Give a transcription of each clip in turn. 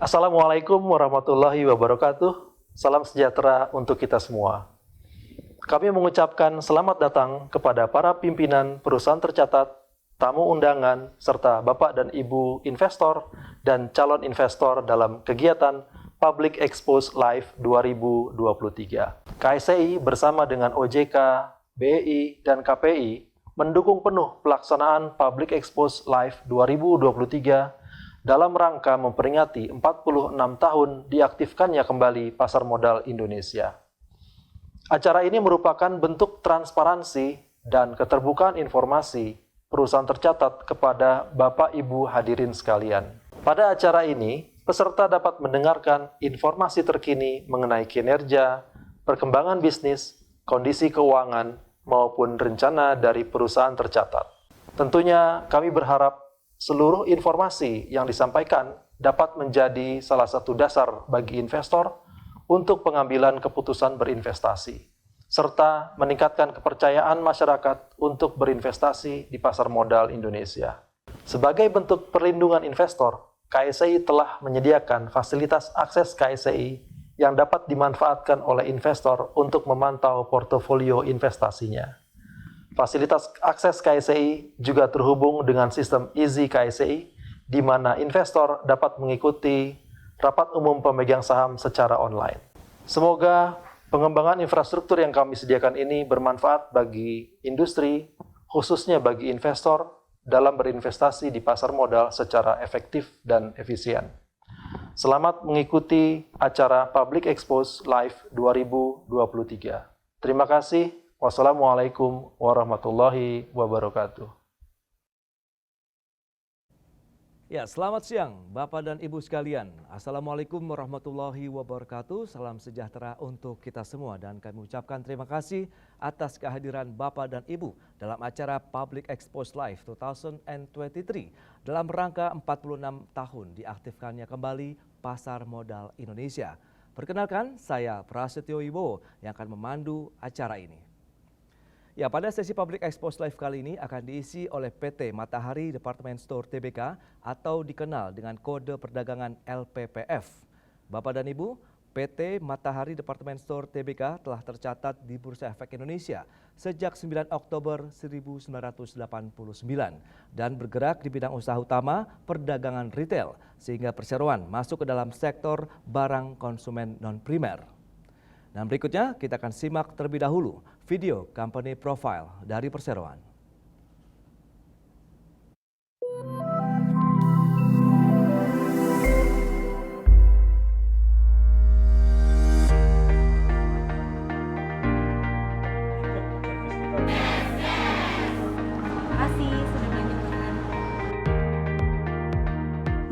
Assalamualaikum warahmatullahi wabarakatuh. Salam sejahtera untuk kita semua. Kami mengucapkan selamat datang kepada para pimpinan perusahaan tercatat, tamu undangan, serta Bapak dan Ibu investor dan calon investor dalam kegiatan Public Expose Live 2023. KSEI bersama dengan OJK, BEI, dan KPI mendukung penuh pelaksanaan Public Expose Live 2023 dalam rangka memperingati 46 tahun diaktifkannya kembali pasar modal Indonesia. Acara ini merupakan bentuk transparansi dan keterbukaan informasi perusahaan tercatat kepada Bapak Ibu hadirin sekalian. Pada acara ini, peserta dapat mendengarkan informasi terkini mengenai kinerja, perkembangan bisnis, kondisi keuangan, maupun rencana dari perusahaan tercatat. Tentunya kami berharap seluruh informasi yang disampaikan dapat menjadi salah satu dasar bagi investor untuk pengambilan keputusan berinvestasi, serta meningkatkan kepercayaan masyarakat untuk berinvestasi di pasar modal Indonesia. Sebagai bentuk perlindungan investor, KSEI telah menyediakan fasilitas akses KSEI yang dapat dimanfaatkan oleh investor untuk memantau portofolio investasinya. Fasilitas akses KSEI juga terhubung dengan sistem Easy KSEI, di mana investor dapat mengikuti rapat umum pemegang saham secara online. Semoga pengembangan infrastruktur yang kami sediakan ini bermanfaat bagi industri, khususnya bagi investor, dalam berinvestasi di pasar modal secara efektif dan efisien. Selamat mengikuti acara Public Expose Live 2023. Terima kasih. Wassalamualaikum warahmatullahi wabarakatuh. Ya, selamat siang Bapak dan Ibu sekalian. Assalamualaikum warahmatullahi wabarakatuh. Salam sejahtera untuk kita semua dan kami ucapkan terima kasih atas kehadiran Bapak dan Ibu dalam acara Public Expose Live 2023 dalam rangka 46 tahun diaktifkannya kembali pasar modal Indonesia. Perkenalkan, saya Prasetyo Wibowo yang akan memandu acara ini. Ya, pada sesi Public Expose Live kali ini akan diisi oleh PT Matahari Department Store Tbk atau dikenal dengan kode perdagangan LPPF. Bapak dan Ibu, PT Matahari Department Store Tbk telah tercatat di Bursa Efek Indonesia sejak 9 Oktober 1989 dan bergerak di bidang usaha utama perdagangan retail sehingga perseroan masuk ke dalam sektor barang konsumen non-primer. Dan berikutnya kita akan simak terlebih dahulu video company profile dari perseroan.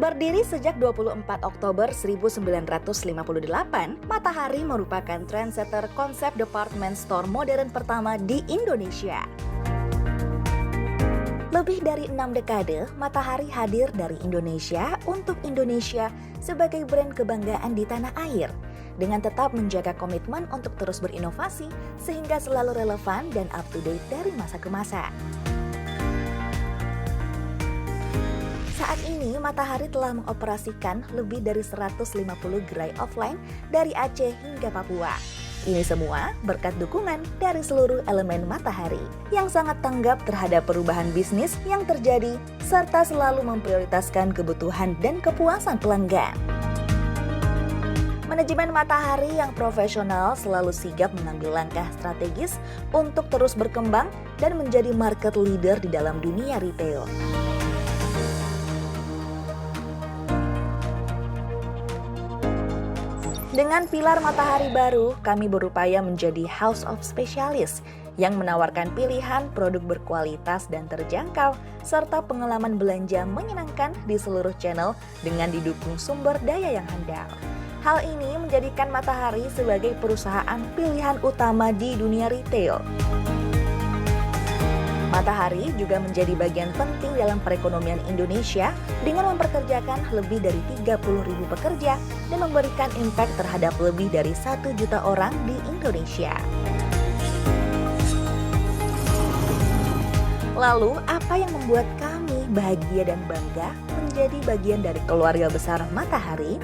Berdiri sejak 24 Oktober 1958, Matahari merupakan trendsetter konsep department store modern pertama di Indonesia. Lebih dari 6 dekade, Matahari hadir dari Indonesia untuk Indonesia sebagai brand kebanggaan di tanah air, dengan tetap menjaga komitmen untuk terus berinovasi sehingga selalu relevan dan up to date dari masa ke masa. Saat ini, Matahari telah mengoperasikan lebih dari 150 gerai offline dari Aceh hingga Papua. Ini semua berkat dukungan dari seluruh elemen Matahari yang sangat tanggap terhadap perubahan bisnis yang terjadi serta selalu memprioritaskan kebutuhan dan kepuasan pelanggan. Manajemen Matahari yang profesional selalu sigap mengambil langkah strategis untuk terus berkembang dan menjadi market leader di dalam dunia retail. Dengan pilar Matahari baru, kami berupaya menjadi House of Specialist yang menawarkan pilihan produk berkualitas dan terjangkau, serta pengalaman belanja menyenangkan di seluruh channel dengan didukung sumber daya yang handal. Hal ini menjadikan Matahari sebagai perusahaan pilihan utama di dunia retail. Matahari juga menjadi bagian penting dalam perekonomian Indonesia dengan memperkerjakan lebih dari 30.000 pekerja dan memberikan impact terhadap lebih dari 1 juta orang di Indonesia. Lalu, apa yang membuat kami bahagia dan bangga menjadi bagian dari keluarga besar Matahari?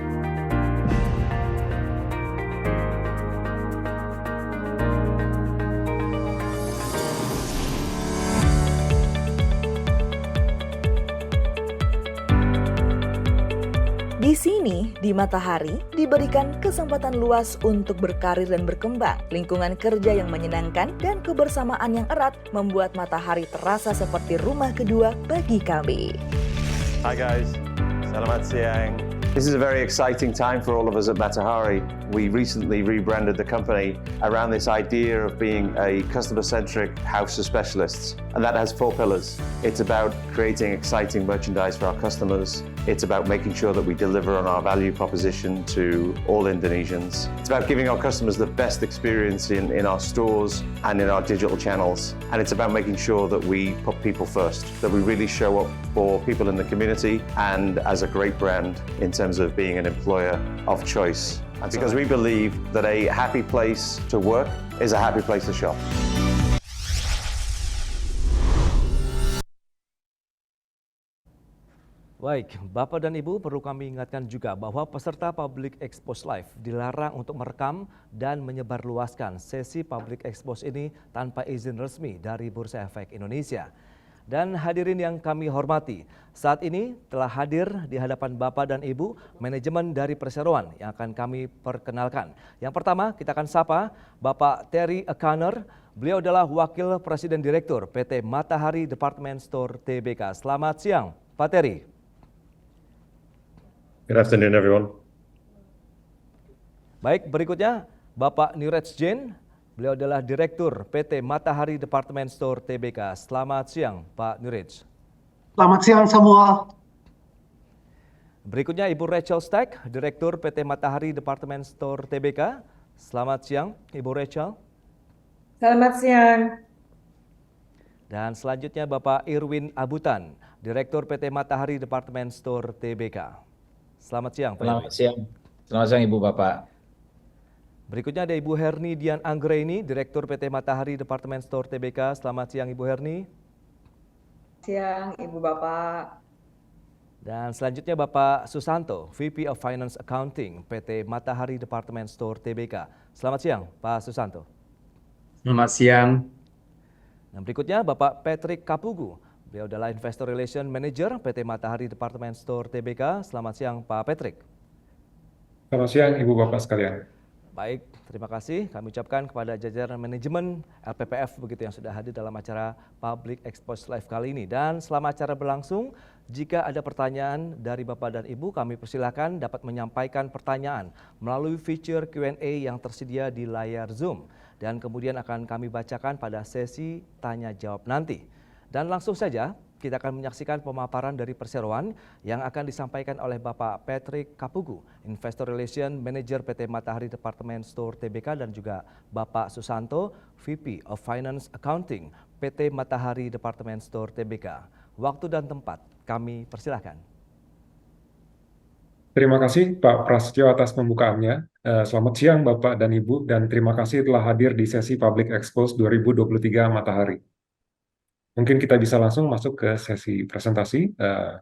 Di sini, di Matahari, diberikan kesempatan luas untuk berkarir dan berkembang. Lingkungan kerja yang menyenangkan dan kebersamaan yang erat membuat Matahari terasa seperti rumah kedua bagi kami. Hi guys, selamat siang. This is a very exciting time for all of us at Matahari. We recently rebranded the company around this idea of being a customer-centric house of specialists. And that has 4 pillars. It's about creating exciting merchandise for our customers. It's about making sure that we deliver on our value proposition to all Indonesians. It's about giving our customers the best experience in our stores and in our digital channels. And it's about making sure that we put people first, that we really show up for people in the community and as a great brand in terms of being an employer of choice. And because we believe that a happy place to work is a happy place to shop. Baik, Bapak dan Ibu, perlu kami ingatkan juga bahwa peserta Public Expose Live dilarang untuk merekam dan menyebarluaskan sesi Public Expose ini tanpa izin resmi dari Bursa Efek Indonesia. Dan hadirin yang kami hormati, saat ini telah hadir di hadapan Bapak dan Ibu manajemen dari perseroan yang akan kami perkenalkan. Yang pertama kita akan sapa Bapak Terry Akaner. Beliau adalah Wakil Presiden Direktur PT Matahari Department Store Tbk. Selamat siang, Pak Terry. Good afternoon, everyone. Baik, berikutnya Bapak Niraj Jain. Beliau adalah Direktur PT Matahari Department Store Tbk. Selamat siang, Pak Niraj. Selamat siang semua. Berikutnya Ibu Rachel Stack, Direktur PT Matahari Department Store Tbk. Selamat siang, Ibu Rachel. Selamat siang. Dan selanjutnya Bapak Irwin Abutan, Direktur PT Matahari Department Store Tbk. Selamat siang, Pak Selamat Irwin. siang. Selamat siang, Ibu Bapak. Berikutnya ada Ibu Herni Dian Anggraini, Direktur PT Matahari Department Store Tbk. Selamat siang, Ibu Herni. Siang, Ibu Bapak. Dan selanjutnya Bapak Susanto, VP of Finance Accounting PT Matahari Department Store Tbk. Selamat siang, Pak Susanto. Selamat siang. Dan berikutnya Bapak Patrick Kapugu. Beliau adalah Investor Relation Manager PT Matahari Department Store Tbk. Selamat siang, Pak Patrick. Selamat siang, Ibu Bapak sekalian. Baik, terima kasih kami ucapkan kepada jajaran manajemen LPPF begitu yang sudah hadir dalam acara Public Expose Live kali ini. Dan selama acara berlangsung, jika ada pertanyaan dari Bapak dan Ibu, kami persilakan dapat menyampaikan pertanyaan melalui fitur Q&A yang tersedia di layar Zoom. Dan kemudian akan kami bacakan pada sesi tanya jawab nanti. Dan langsung saja kita akan menyaksikan pemaparan dari perseroan yang akan disampaikan oleh Bapak Patrick Kapugu, Investor Relation Manager PT Matahari Department Store Tbk, dan juga Bapak Susanto, VP of Finance Accounting PT Matahari Department Store Tbk. Waktu dan tempat kami persilahkan. Terima kasih Pak Prasetyo atas pembukaannya. Selamat siang Bapak dan Ibu, dan terima kasih telah hadir di sesi Public Expose 2023 Matahari. Mungkin kita bisa langsung masuk ke sesi presentasi,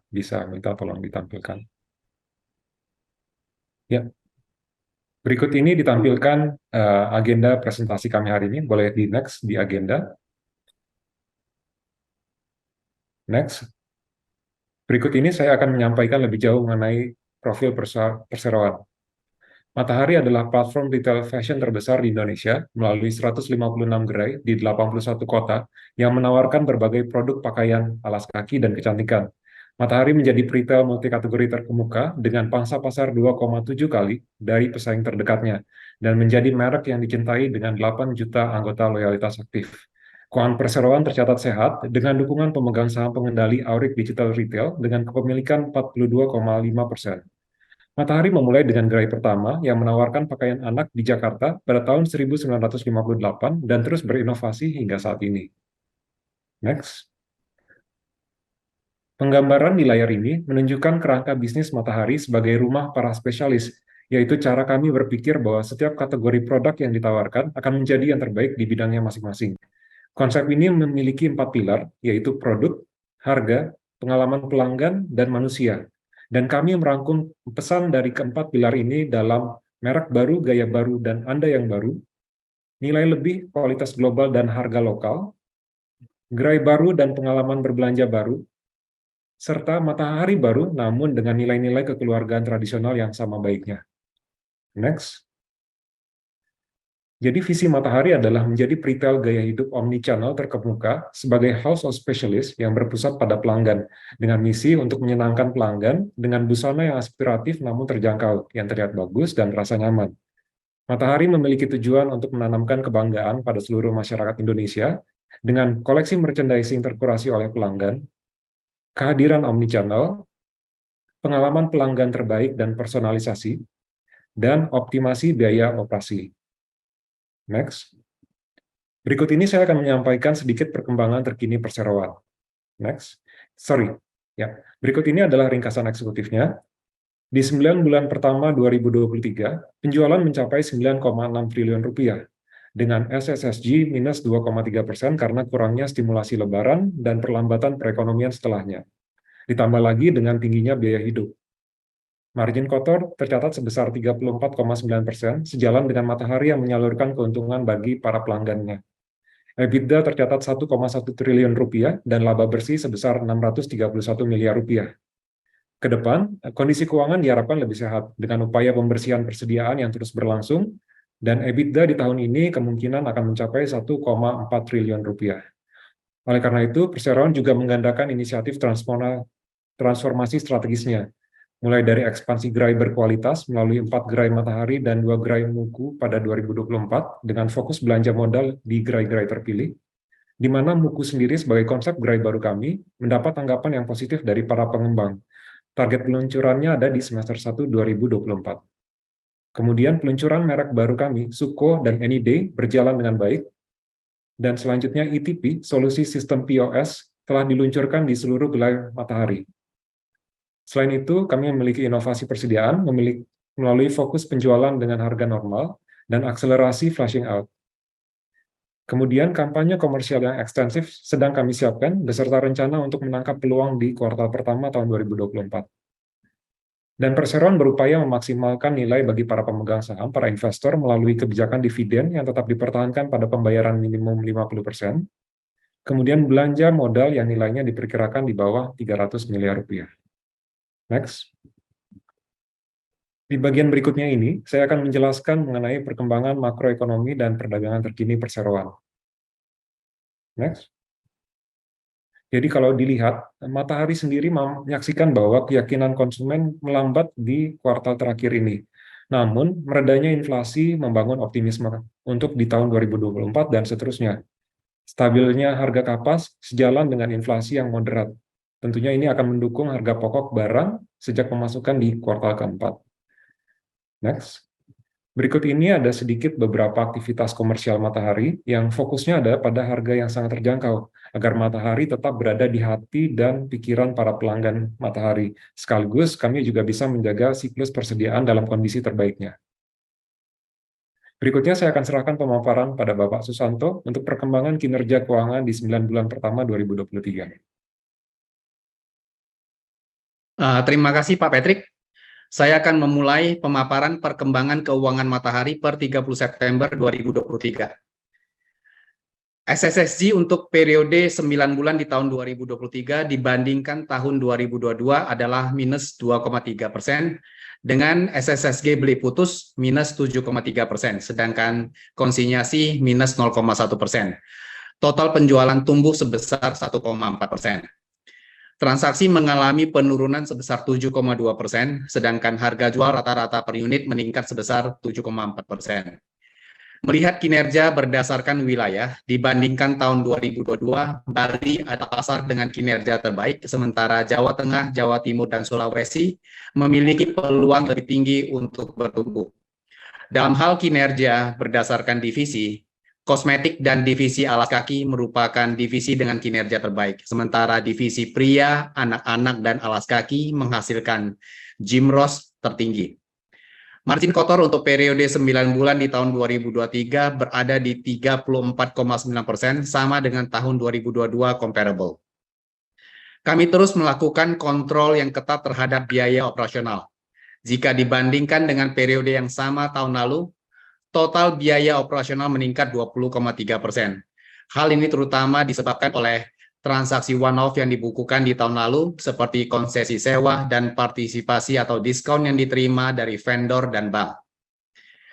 bisa minta tolong ditampilkan. Ya, berikut ini ditampilkan agenda presentasi kami hari ini. Boleh di next di agenda. Next. Berikut ini saya akan menyampaikan lebih jauh mengenai profil perseroan. Matahari adalah platform retail fashion terbesar di Indonesia melalui 156 gerai di 81 kota yang menawarkan berbagai produk pakaian, alas kaki, dan kecantikan. Matahari menjadi retail multikategori terkemuka dengan pangsa pasar 2,7 kali dari pesaing terdekatnya dan menjadi merek yang dicintai dengan 8 juta anggota loyalitas aktif. Keuangan perseroan tercatat sehat dengan dukungan pemegang saham pengendali Aurik Digital Retail dengan kepemilikan 42,5%. Matahari memulai dengan gerai pertama yang menawarkan pakaian anak di Jakarta pada tahun 1958 dan terus berinovasi hingga saat ini. Next. Penggambaran di layar ini menunjukkan kerangka bisnis Matahari sebagai rumah para spesialis, yaitu cara kami berpikir bahwa setiap kategori produk yang ditawarkan akan menjadi yang terbaik di bidangnya masing-masing. Konsep ini memiliki 4 pilar, yaitu produk, harga, pengalaman pelanggan, dan manusia, Dan kami merangkum pesan dari keempat pilar ini dalam merek baru, gaya baru, dan Anda yang baru, nilai lebih, kualitas global, dan harga lokal, gerai baru dan pengalaman berbelanja baru, serta matahari baru namun dengan nilai-nilai kekeluargaan tradisional yang sama baiknya. Next. Jadi visi Matahari adalah menjadi retail gaya hidup omnichannel terkemuka sebagai house of specialist yang berpusat pada pelanggan, dengan misi untuk menyenangkan pelanggan dengan busana yang aspiratif namun terjangkau, yang terlihat bagus dan rasa nyaman. Matahari memiliki tujuan untuk menanamkan kebanggaan pada seluruh masyarakat Indonesia dengan koleksi merchandising terkurasi oleh pelanggan, kehadiran omnichannel, pengalaman pelanggan terbaik dan personalisasi, dan optimasi biaya operasi. Next. Berikut ini saya akan menyampaikan sedikit perkembangan terkini perseroan. Next. Berikut ini adalah ringkasan eksekutifnya. Di 9 bulan pertama 2023, penjualan mencapai 9,6 triliun rupiah, dengan SSSG minus 2,3% karena kurangnya stimulasi lebaran dan perlambatan perekonomian setelahnya. Ditambah lagi dengan tingginya biaya hidup. Margin kotor tercatat sebesar 34,9%, sejalan dengan Matahari yang menyalurkan keuntungan bagi para pelanggannya. EBITDA tercatat 1,1 triliun rupiah dan laba bersih sebesar 631 miliar rupiah. Ke depan, kondisi keuangan diharapkan lebih sehat dengan upaya pembersihan persediaan yang terus berlangsung, dan EBITDA di tahun ini kemungkinan akan mencapai 1,4 triliun rupiah. Oleh karena itu, Perseroan juga menggandakan inisiatif transformasi strategisnya, mulai dari ekspansi gerai berkualitas melalui 4 gerai Matahari dan 2 gerai Muku pada 2024 dengan fokus belanja modal di gerai-gerai terpilih, di mana Muku sendiri sebagai konsep gerai baru kami mendapat tanggapan yang positif dari para pengembang. Target peluncurannya ada di semester 1 2024. Kemudian peluncuran merek baru kami, Suko dan Anyday, berjalan dengan baik, dan selanjutnya ETP, solusi sistem POS, telah diluncurkan di seluruh gerai Matahari. Selain itu, kami memiliki inovasi persediaan melalui fokus penjualan dengan harga normal dan akselerasi flashing out. Kemudian, kampanye komersial yang ekstensif sedang kami siapkan beserta rencana untuk menangkap peluang di kuartal pertama tahun 2024. Dan Perseroan berupaya memaksimalkan nilai bagi para pemegang saham, para investor melalui kebijakan dividen yang tetap dipertahankan pada pembayaran minimum 50%, kemudian belanja modal yang nilainya diperkirakan di bawah 300 miliar rupiah. Next. Di bagian berikutnya ini, saya akan menjelaskan mengenai perkembangan makroekonomi dan perdagangan terkini Perseroan. Next. Jadi kalau dilihat, Matahari sendiri menyaksikan bahwa keyakinan konsumen melambat di kuartal terakhir ini. Namun, meredanya inflasi membangun optimisme untuk di tahun 2024 dan seterusnya. Stabilnya harga kapas sejalan dengan inflasi yang moderat. Tentunya ini akan mendukung harga pokok barang sejak pemasukan di kuartal keempat. Next. Berikut ini ada sedikit beberapa aktivitas komersial Matahari yang fokusnya ada pada harga yang sangat terjangkau, agar Matahari tetap berada di hati dan pikiran para pelanggan Matahari. Sekaligus kami juga bisa menjaga siklus persediaan dalam kondisi terbaiknya. Berikutnya saya akan serahkan pemaparan pada Bapak Susanto untuk perkembangan kinerja keuangan di 9 bulan pertama 2023. Terima kasih Pak Patrick. Saya akan memulai pemaparan perkembangan keuangan Matahari per 30 September 2023. SSSG untuk periode 9 bulan di tahun 2023 dibandingkan tahun 2022 adalah minus 2,3%, dengan SSSG beli putus minus 7,3%, sedangkan konsinyasi minus 0,1%. Total penjualan tumbuh sebesar 1,4%. Transaksi mengalami penurunan sebesar 7,2%, sedangkan harga jual rata-rata per unit meningkat sebesar 7,4%. Melihat kinerja berdasarkan wilayah, dibandingkan tahun 2022, Bali adalah pasar dengan kinerja terbaik, sementara Jawa Tengah, Jawa Timur, dan Sulawesi memiliki peluang lebih tinggi untuk bertumbuh. Dalam hal kinerja berdasarkan divisi, kosmetik dan divisi alas kaki merupakan divisi dengan kinerja terbaik, sementara divisi pria, anak-anak, dan alas kaki menghasilkan GMROS tertinggi. Margin kotor untuk periode 9 bulan di tahun 2023 berada di 34,9%, sama dengan tahun 2022 comparable. Kami terus melakukan kontrol yang ketat terhadap biaya operasional. Jika dibandingkan dengan periode yang sama tahun lalu, total biaya operasional meningkat 20,3%. Hal ini terutama disebabkan oleh transaksi one-off yang dibukukan di tahun lalu, seperti konsesi sewa dan partisipasi atau diskon yang diterima dari vendor dan bank.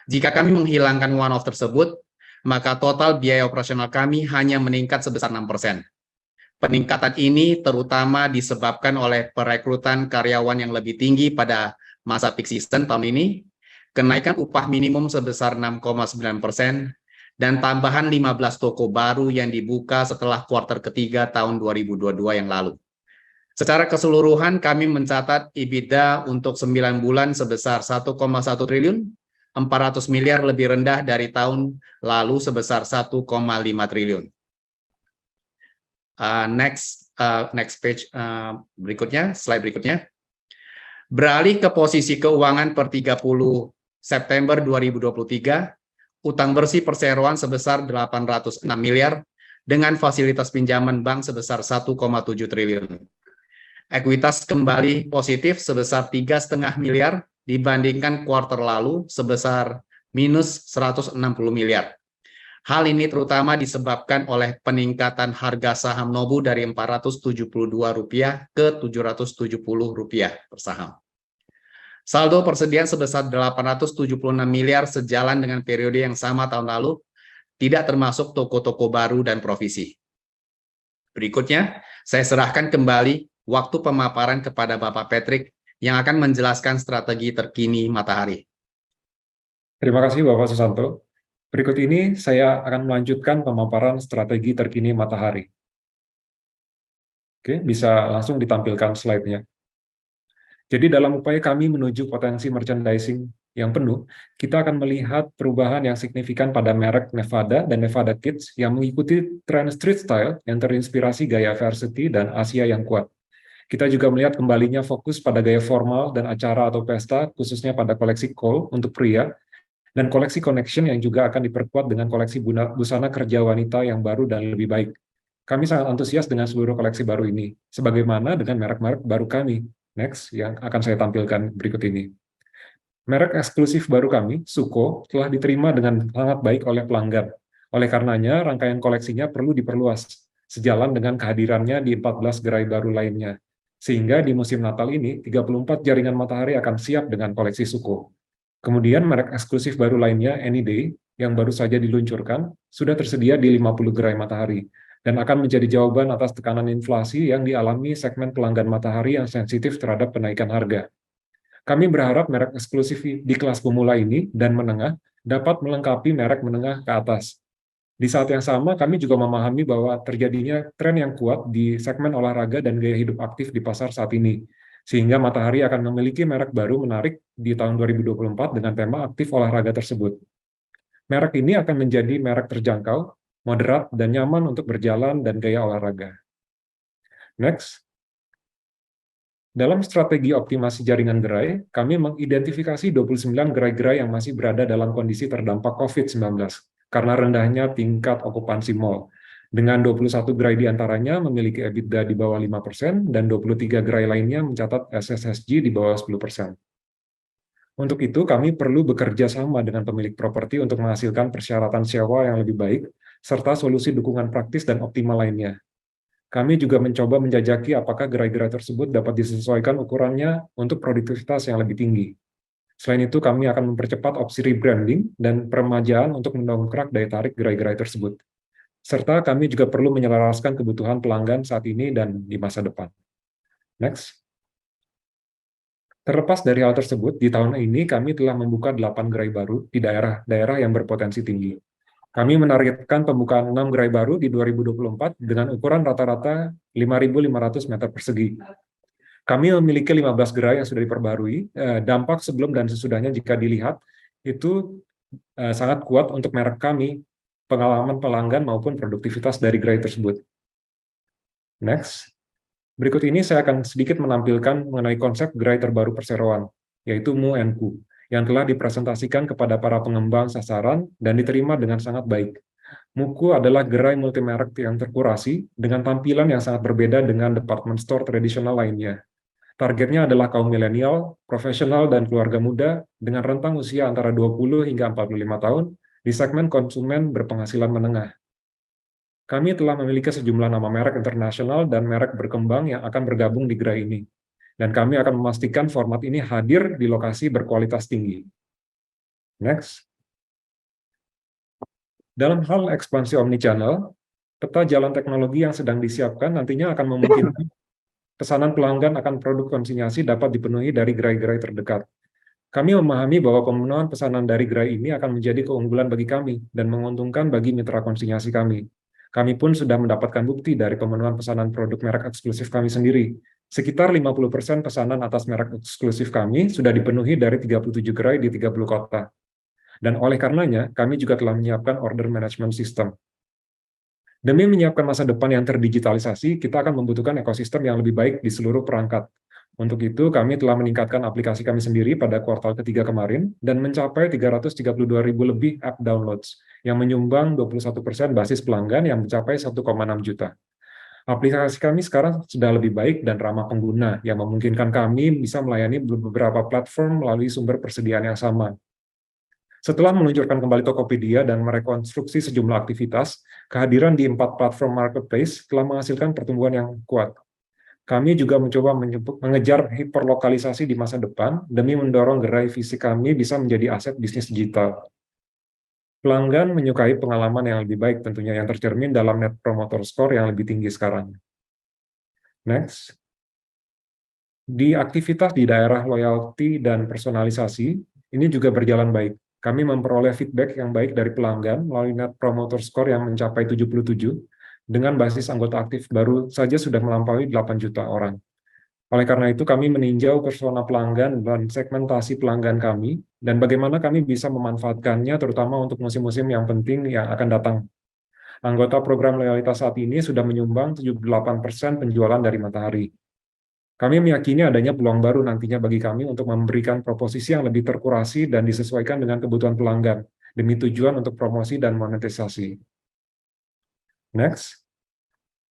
Jika kami menghilangkan one-off tersebut, maka total biaya operasional kami hanya meningkat sebesar 6%. Peningkatan ini terutama disebabkan oleh perekrutan karyawan yang lebih tinggi pada masa peak season tahun ini, kenaikan upah minimum sebesar 6,9%, dan tambahan 15 toko baru yang dibuka setelah kuartal ketiga tahun 2022 yang lalu. Secara keseluruhan kami mencatat EBITDA untuk 9 bulan sebesar 1,1 triliun, 400 miliar lebih rendah dari tahun lalu sebesar 1,5 triliun. Next page berikutnya, slide berikutnya. Beralih ke posisi keuangan per 30 September 2023, utang bersih perseroan sebesar 806 miliar dengan fasilitas pinjaman bank sebesar 1,7 triliun. Ekuitas kembali positif sebesar 3,5 miliar dibandingkan kuartal lalu sebesar minus 160 miliar. Hal ini terutama disebabkan oleh peningkatan harga saham Nobu dari Rp472 ke Rp770 per saham. Saldo persediaan sebesar 876 miliar sejalan dengan periode yang sama tahun lalu, tidak termasuk toko-toko baru dan provisi. Berikutnya, saya serahkan kembali waktu pemaparan kepada Bapak Patrick yang akan menjelaskan strategi terkini Matahari. Terima kasih Bapak Susanto. Berikut ini saya akan melanjutkan pemaparan strategi terkini Matahari. Oke, bisa langsung ditampilkan slide-nya. Jadi dalam upaya kami menuju potensi merchandising yang penuh, kita akan melihat perubahan yang signifikan pada merek Nevada dan Nevada Kids yang mengikuti tren street style yang terinspirasi gaya varsity dan Asia yang kuat. Kita juga melihat kembalinya fokus pada gaya formal dan acara atau pesta, khususnya pada koleksi Cole untuk pria, dan koleksi Connection yang juga akan diperkuat dengan koleksi busana kerja wanita yang baru dan lebih baik. Kami sangat antusias dengan seluruh koleksi baru ini, sebagaimana dengan merek-merek baru kami. Next, yang akan saya tampilkan berikut ini. Merek eksklusif baru kami, Suko, telah diterima dengan sangat baik oleh pelanggan. Oleh karenanya, rangkaian koleksinya perlu diperluas, sejalan dengan kehadirannya di 14 gerai baru lainnya. Sehingga di musim Natal ini, 34 jaringan Matahari akan siap dengan koleksi Suko. Kemudian merek eksklusif baru lainnya, Anyday, yang baru saja diluncurkan, sudah tersedia di 50 gerai Matahari, dan akan menjadi jawaban atas tekanan inflasi yang dialami segmen pelanggan Matahari yang sensitif terhadap kenaikan harga. Kami berharap merek eksklusif di kelas pemula ini dan menengah dapat melengkapi merek menengah ke atas. Di saat yang sama, kami juga memahami bahwa terjadinya tren yang kuat di segmen olahraga dan gaya hidup aktif di pasar saat ini, sehingga Matahari akan memiliki merek baru menarik di tahun 2024 dengan tema aktif olahraga tersebut. Merek ini akan menjadi merek terjangkau, moderat, dan nyaman untuk berjalan dan gaya olahraga. Next. Dalam strategi optimasi jaringan gerai, kami mengidentifikasi 29 gerai-gerai yang masih berada dalam kondisi terdampak COVID-19 karena rendahnya tingkat okupansi mal. Dengan 21 gerai diantaranya memiliki EBITDA di bawah 5% dan 23 gerai lainnya mencatat SSSG di bawah 10%. Untuk itu, kami perlu bekerja sama dengan pemilik properti untuk menghasilkan persyaratan sewa yang lebih baik, serta solusi dukungan praktis dan optimal lainnya. Kami juga mencoba menjajaki apakah gerai-gerai tersebut dapat disesuaikan ukurannya untuk produktivitas yang lebih tinggi. Selain itu, kami akan mempercepat opsi rebranding dan peremajaan untuk mendongkrak daya tarik gerai-gerai tersebut. Serta kami juga perlu menyelaraskan kebutuhan pelanggan saat ini dan di masa depan. Next. Terlepas dari hal tersebut, di tahun ini kami telah membuka 8 gerai baru di daerah-daerah yang berpotensi tinggi. Kami menargetkan pembukaan 6 gerai baru di 2024 dengan ukuran rata-rata 5.500 meter persegi. Kami memiliki 15 gerai yang sudah diperbarui. Dampak sebelum dan sesudahnya jika dilihat, itu sangat kuat untuk merek kami, pengalaman pelanggan maupun produktivitas dari gerai tersebut. Next. Berikut ini saya akan sedikit menampilkan mengenai konsep gerai terbaru perseroan, yaitu Mu & Ku, yang telah dipresentasikan kepada para pengembang sasaran dan diterima dengan sangat baik. Muku adalah gerai multimerek yang terkurasi dengan tampilan yang sangat berbeda dengan department store tradisional lainnya. Targetnya adalah kaum milenial, profesional, dan keluarga muda dengan rentang usia antara 20 hingga 45 tahun di segmen konsumen berpenghasilan menengah. Kami telah memiliki sejumlah nama merek internasional dan merek berkembang yang akan bergabung di gerai ini. Dan kami akan memastikan format ini hadir di lokasi berkualitas tinggi. Next. Dalam hal ekspansi omnichannel, peta jalan teknologi yang sedang disiapkan nantinya akan memungkinkan pesanan pelanggan akan produk konsinyasi dapat dipenuhi dari gerai-gerai terdekat. Kami memahami bahwa pemenuhan pesanan dari gerai ini akan menjadi keunggulan bagi kami dan menguntungkan bagi mitra konsinyasi kami. Kami pun sudah mendapatkan bukti dari pemenuhan pesanan produk merek eksklusif kami sendiri. Sekitar 50% pesanan atas merek eksklusif kami sudah dipenuhi dari 37 gerai di 30 kota. Dan oleh karenanya, kami juga telah menyiapkan order management system. Demi menyiapkan masa depan yang terdigitalisasi, kita akan membutuhkan ekosistem yang lebih baik di seluruh perangkat. Untuk itu, kami telah meningkatkan aplikasi kami sendiri pada kuartal ketiga kemarin dan mencapai 332.000 lebih app downloads, yang menyumbang 21% basis pelanggan yang mencapai 1,6 juta. Aplikasi kami sekarang sudah lebih baik dan ramah pengguna, yang memungkinkan kami bisa melayani beberapa platform melalui sumber persediaan yang sama. Setelah meluncurkan kembali Tokopedia dan merekonstruksi sejumlah aktivitas, kehadiran di 4 platform marketplace telah menghasilkan pertumbuhan yang kuat. Kami juga mencoba mengejar hiperlokalisasi di masa depan demi mendorong gerai fisik kami bisa menjadi aset bisnis digital. Pelanggan menyukai pengalaman yang lebih baik tentunya yang tercermin dalam Net Promoter Score yang lebih tinggi sekarang. Next. Di aktivitas di daerah loyalty dan personalisasi, ini juga berjalan baik. Kami memperoleh feedback yang baik dari pelanggan melalui Net Promoter Score yang mencapai 77, dengan basis anggota aktif baru saja sudah melampaui 8 juta orang. Oleh karena itu, kami meninjau persona pelanggan dan segmentasi pelanggan kami, dan bagaimana kami bisa memanfaatkannya terutama untuk musim-musim yang penting yang akan datang. Anggota program loyalitas saat ini sudah menyumbang 78% penjualan dari Matahari. Kami meyakini adanya peluang baru nantinya bagi kami untuk memberikan proposisi yang lebih terkurasi dan disesuaikan dengan kebutuhan pelanggan, demi tujuan untuk promosi dan monetisasi. Next.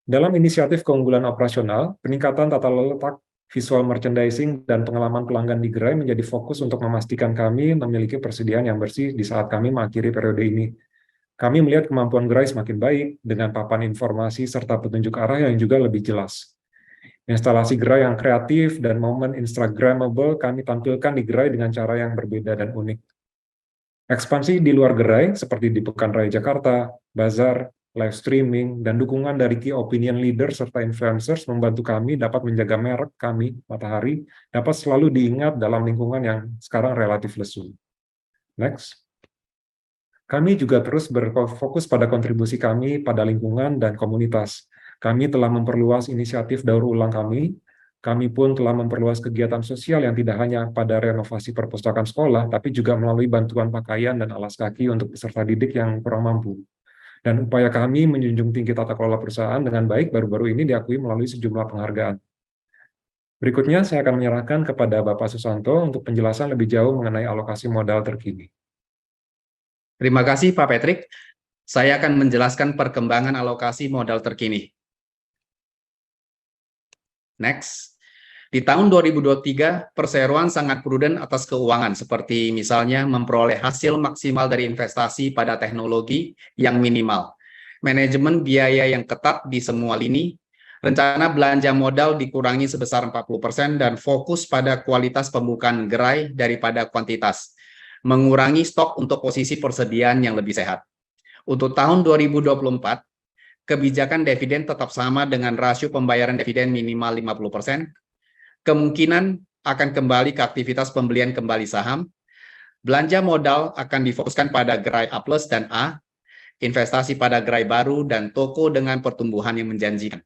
Dalam inisiatif keunggulan operasional, peningkatan tata letak, visual merchandising, dan pengalaman pelanggan di gerai menjadi fokus untuk memastikan kami memiliki persediaan yang bersih di saat kami mengakhiri periode ini. Kami melihat kemampuan gerai semakin baik dengan papan informasi serta petunjuk arah yang juga lebih jelas. Instalasi gerai yang kreatif dan momen Instagramable kami tampilkan di gerai dengan cara yang berbeda dan unik. Ekspansi di luar gerai, seperti di Pekan Raya Jakarta, bazar, live streaming, dan dukungan dari key opinion leader serta influencers membantu kami dapat menjaga merek kami, Matahari, dapat selalu diingat dalam lingkungan yang sekarang relatif lesu. Next. Kami juga terus berfokus pada kontribusi kami pada lingkungan dan komunitas. Kami telah memperluas inisiatif daur ulang kami. Kami pun telah memperluas kegiatan sosial yang tidak hanya pada renovasi perpustakaan sekolah, tapi juga melalui bantuan pakaian dan alas kaki untuk peserta didik yang kurang mampu. Dan upaya kami menjunjung tinggi tata kelola perusahaan dengan baik baru-baru ini diakui melalui sejumlah penghargaan. Berikutnya saya akan menyerahkan kepada Bapak Susanto untuk penjelasan lebih jauh mengenai alokasi modal terkini. Terima kasih Pak Patrick. Saya akan menjelaskan perkembangan alokasi modal terkini. Next. Di tahun 2023, perseroan sangat prudent atas keuangan, seperti misalnya memperoleh hasil maksimal dari investasi pada teknologi yang minimal, manajemen biaya yang ketat di semua lini, rencana belanja modal dikurangi sebesar 40% dan fokus pada kualitas pembukaan gerai daripada kuantitas, mengurangi stok untuk posisi persediaan yang lebih sehat. Untuk tahun 2024, kebijakan dividen tetap sama dengan rasio pembayaran dividen minimal 50%, kemungkinan akan kembali ke aktivitas pembelian kembali saham, belanja modal akan difokuskan pada gerai A+ dan A, investasi pada gerai baru dan toko dengan pertumbuhan yang menjanjikan.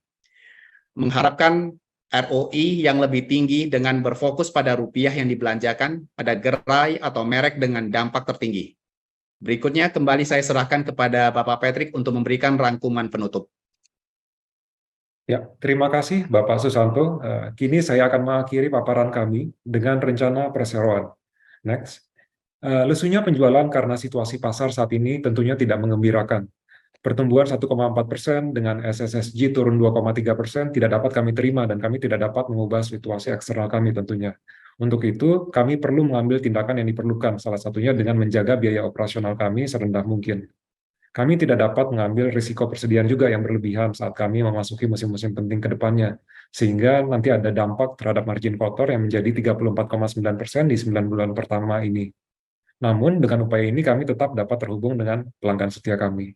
Mengharapkan ROI yang lebih tinggi dengan berfokus pada rupiah yang dibelanjakan pada gerai atau merek dengan dampak tertinggi. Berikutnya kembali saya serahkan kepada Bapak Patrick untuk memberikan rangkuman penutup. Ya, terima kasih Bapak Susanto. Kini saya akan mengakhiri paparan kami dengan rencana perseroan. Next. Lesunya penjualan karena situasi pasar saat ini tentunya tidak menggembirakan. Pertumbuhan 1,4% dengan SSSG turun 2,3% tidak dapat kami terima dan kami tidak dapat mengubah situasi eksternal kami tentunya. Untuk itu, kami perlu mengambil tindakan yang diperlukan, salah satunya dengan menjaga biaya operasional kami serendah mungkin. Kami tidak dapat mengambil risiko persediaan juga yang berlebihan saat kami memasuki musim-musim penting ke depannya, sehingga nanti ada dampak terhadap margin kotor yang menjadi 34,9% di 9 bulan pertama ini. Namun, dengan upaya ini kami tetap dapat terhubung dengan pelanggan setia kami.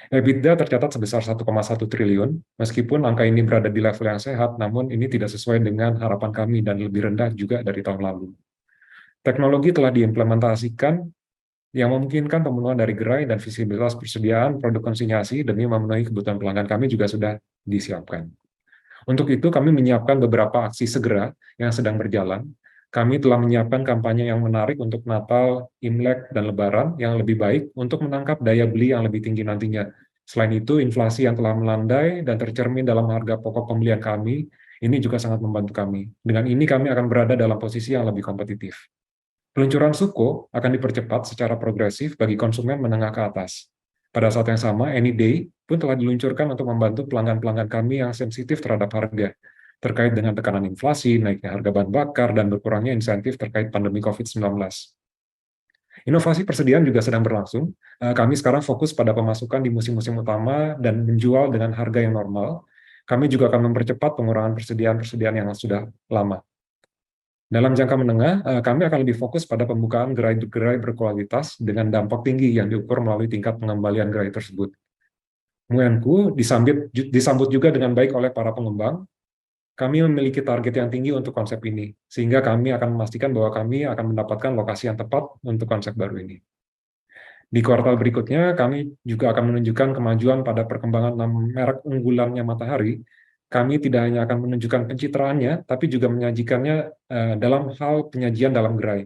EBITDA tercatat sebesar 1,1 triliun, meskipun angka ini berada di level yang sehat, namun ini tidak sesuai dengan harapan kami dan lebih rendah juga dari tahun lalu. Teknologi telah diimplementasikan yang memungkinkan pemenuhan dari gerai dan visibilitas persediaan produk konsinyasi demi memenuhi kebutuhan pelanggan kami juga sudah disiapkan. Untuk itu, kami menyiapkan beberapa aksi segera yang sedang berjalan. Kami telah menyiapkan kampanye yang menarik untuk Natal, Imlek, dan Lebaran yang lebih baik untuk menangkap daya beli yang lebih tinggi nantinya. Selain itu, inflasi yang telah melandai dan tercermin dalam harga pokok pembelian kami, ini juga sangat membantu kami. Dengan ini kami akan berada dalam posisi yang lebih kompetitif. Peluncuran Suko akan dipercepat secara progresif bagi konsumen menengah ke atas. Pada saat yang sama, AnyDay pun telah diluncurkan untuk membantu pelanggan-pelanggan kami yang sensitif terhadap harga, terkait dengan tekanan inflasi, naiknya harga bahan bakar, dan berkurangnya insentif terkait pandemi COVID-19. Inovasi persediaan juga sedang berlangsung. Kami sekarang fokus pada pemasukan di musim-musim utama dan menjual dengan harga yang normal. Kami juga akan mempercepat pengurangan persediaan yang sudah lama. Dalam jangka menengah, kami akan lebih fokus pada pembukaan gerai-gerai berkualitas dengan dampak tinggi yang diukur melalui tingkat pengembalian gerai tersebut. Muenku disambut juga dengan baik oleh para pengembang. Kami memiliki target yang tinggi untuk konsep ini, sehingga kami akan memastikan bahwa kami akan mendapatkan lokasi yang tepat untuk konsep baru ini. Di kuartal berikutnya, kami juga akan menunjukkan kemajuan pada perkembangan merek unggulannya Matahari. Kami tidak hanya akan menunjukkan pencitraannya, tapi juga menyajikannya dalam hal penyajian dalam gerai.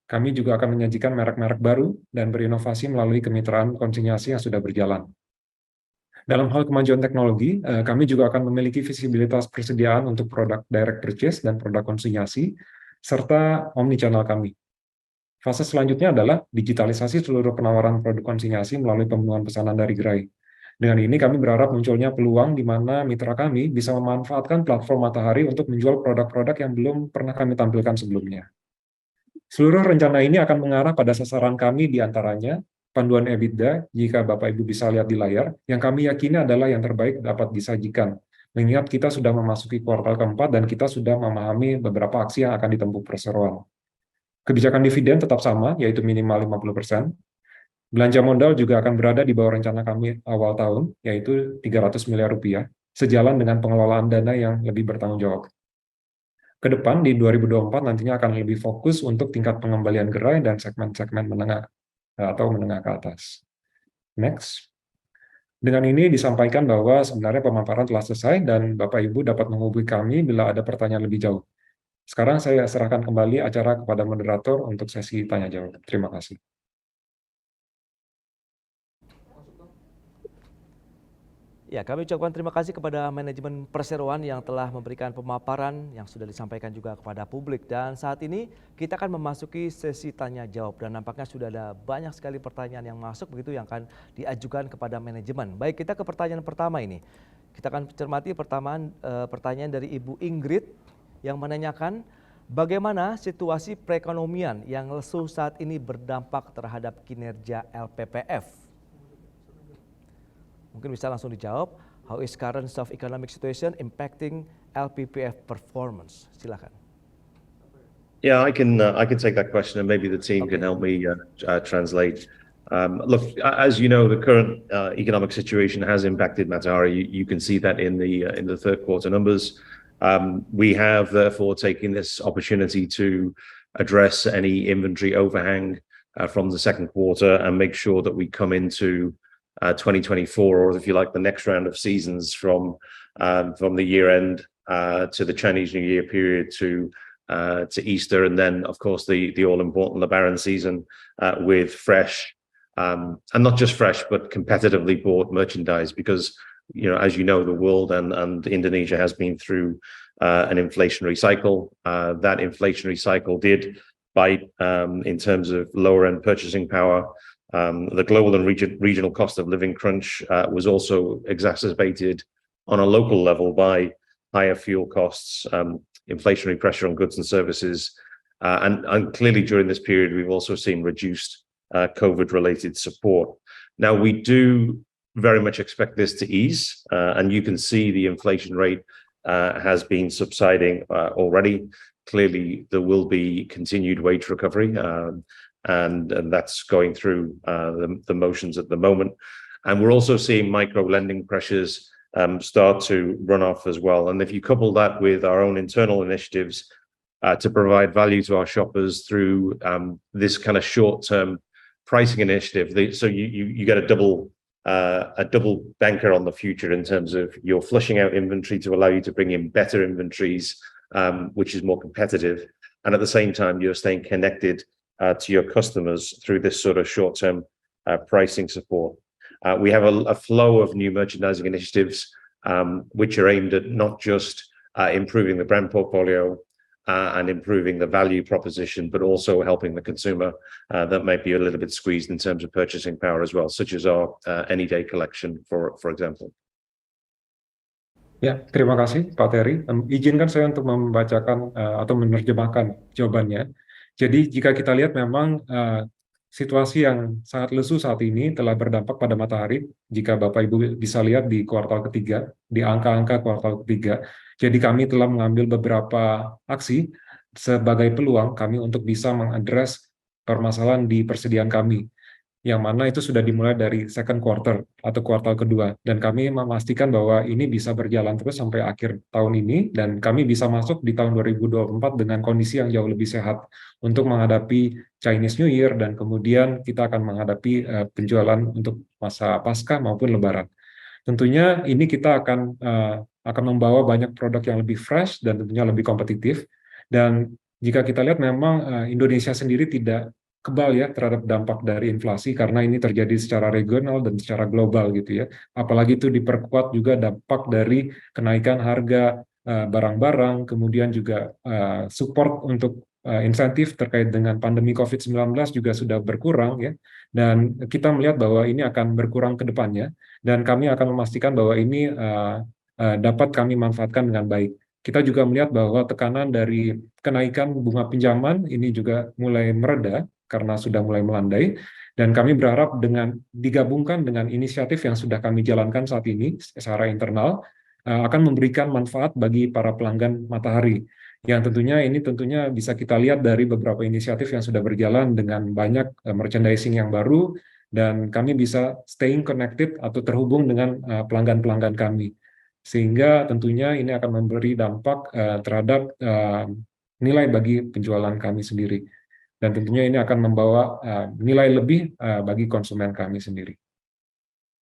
Kami juga akan menyajikan merek-merek baru dan berinovasi melalui kemitraan konsinyasi yang sudah berjalan. Dalam hal kemajuan teknologi, kami juga akan memiliki visibilitas persediaan untuk produk direct purchase dan produk konsinyasi, serta omnichannel kami. Fase selanjutnya adalah digitalisasi seluruh penawaran produk konsinyasi melalui pemenuhan pesanan dari gerai. Dengan ini kami berharap munculnya peluang di mana mitra kami bisa memanfaatkan platform Matahari untuk menjual produk-produk yang belum pernah kami tampilkan sebelumnya. Seluruh rencana ini akan mengarah pada sasaran kami di antaranya panduan EBITDA, jika Bapak Ibu bisa lihat di layar, yang kami yakini adalah yang terbaik dapat disajikan. Mengingat kita sudah memasuki kuartal keempat dan kita sudah memahami beberapa aksi yang akan ditempuh perseroan. Kebijakan dividen tetap sama, yaitu minimal 50%. Belanja modal juga akan berada di bawah rencana kami awal tahun, yaitu 300 miliar rupiah, sejalan dengan pengelolaan dana yang lebih bertanggung jawab. Ke depan, di 2024 nantinya akan lebih fokus untuk tingkat pengembalian gerai dan segmen-segmen menengah atau menengah ke atas. Next. Dengan ini disampaikan bahwa sebenarnya pemaparan telah selesai dan Bapak Ibu dapat menghubungi kami bila ada pertanyaan lebih jauh. Sekarang saya serahkan kembali acara kepada moderator untuk sesi tanya jawab. Terima kasih. Ya, kami ucapkan terima kasih kepada manajemen perseroan yang telah memberikan pemaparan yang sudah disampaikan juga kepada publik. Dan saat ini kita akan memasuki sesi tanya jawab dan nampaknya sudah ada banyak sekali pertanyaan yang masuk begitu yang akan diajukan kepada manajemen. Baik, kita ke pertanyaan pertama ini. Kita akan cermati pertanyaan dari Ibu Ingrid yang menanyakan bagaimana situasi perekonomian yang lesu saat ini berdampak terhadap kinerja LPPF. Mungkin bisa langsung dijawab, how is current soft economic situation impacting LPPF performance? Silakan. Yeah, I can take that question, and maybe the team can help me translate. Look, as you know, the current economic situation has impacted Matahari. You can see that in the third quarter numbers. We have therefore taken this opportunity to address any inventory overhang from the second quarter and make sure that we come into 2024, or if you like, the next round of seasons from the year end to the Chinese New Year period to Easter, and then of course the all important Lebaran season with fresh and not just fresh but competitively bought merchandise, because as you know, the world and Indonesia has been through an inflationary cycle. That inflationary cycle did bite in terms of lower end purchasing power The global and regional cost of living crunch was also exacerbated on a local level by higher fuel costs, inflationary pressure on goods and services, and clearly during this period we've also seen reduced COVID-related support. Now we do very much expect this to ease, and you can see the inflation rate has been subsiding already. Clearly, there will be continued wage recovery, and that's going through the motions at the moment. And we're also seeing micro lending pressures start to run off as well. And if you couple that with our own internal initiatives to provide value to our shoppers through this kind of short-term pricing initiative, so you get a double banker on the future in terms of you're flushing out inventory to allow you to bring in better inventories, which is more competitive, and at the same time you're staying connected to your customers through this sort of short-term pricing support. We have a flow of new merchandising initiatives which are aimed at not just improving the brand portfolio and improving the value proposition, but also helping the consumer that might be a little bit squeezed in terms of purchasing power as well, such as our Any Day collection, for example. Ya, terima kasih Pak Terry. Izinkan saya untuk membacakan atau menerjemahkan jawabannya. Jadi jika kita lihat memang situasi yang sangat lesu saat ini telah berdampak pada Matahari, jika Bapak Ibu bisa lihat di kuartal ketiga, di angka-angka kuartal ketiga. Jadi kami telah mengambil beberapa aksi sebagai peluang kami untuk bisa mengadres permasalahan di persediaan kami, yang mana itu sudah dimulai dari second quarter atau kuartal kedua, dan kami memastikan bahwa ini bisa berjalan terus sampai akhir tahun ini, dan kami bisa masuk di tahun 2024 dengan kondisi yang jauh lebih sehat untuk menghadapi Chinese New Year, dan kemudian kita akan menghadapi penjualan untuk masa Paskah maupun Lebaran. Tentunya ini kita akan membawa banyak produk yang lebih fresh dan tentunya lebih kompetitif. Dan jika kita lihat memang Indonesia sendiri tidak kebal ya terhadap dampak dari inflasi karena ini terjadi secara regional dan secara global gitu ya. Apalagi itu diperkuat juga dampak dari kenaikan harga barang-barang, kemudian juga support untuk insentif terkait dengan pandemi COVID-19 juga sudah berkurang ya. Dan kita melihat bahwa ini akan berkurang ke depannya, dan kami akan memastikan bahwa ini dapat kami manfaatkan dengan baik. Kita juga melihat bahwa tekanan dari kenaikan bunga pinjaman ini juga mulai mereda karena sudah mulai melandai, dan kami berharap dengan digabungkan dengan inisiatif yang sudah kami jalankan saat ini secara internal akan memberikan manfaat bagi para pelanggan Matahari, yang tentunya ini bisa kita lihat dari beberapa inisiatif yang sudah berjalan dengan banyak merchandising yang baru, dan kami bisa staying connected atau terhubung dengan pelanggan-pelanggan kami. Sehingga tentunya ini akan memberi dampak terhadap nilai bagi penjualan kami sendiri. Dan tentunya ini akan membawa nilai lebih bagi konsumen kami sendiri.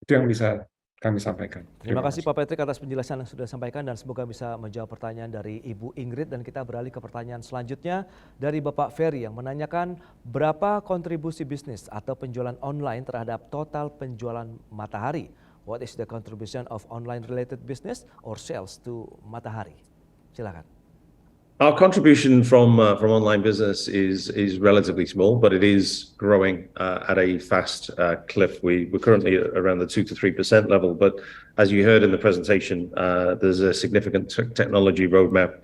Itu yang bisa kami sampaikan. Terima kasih Pak Patrick atas penjelasan yang sudah disampaikan, dan semoga bisa menjawab pertanyaan dari Ibu Ingrid. Dan kita beralih ke pertanyaan selanjutnya dari Bapak Ferry yang menanyakan berapa kontribusi bisnis atau penjualan online terhadap total penjualan Matahari. What is the contribution of online-related business or sales to Matahari? Silakan. Our contribution from online business is relatively small, but it is growing at a fast clip. We're currently around the 2 to 3% level, but as you heard in the presentation, there's a significant technology roadmap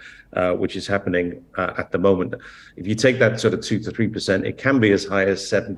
which is happening at the moment. If you take that sort of 2 to 3%, it can be as high as 7%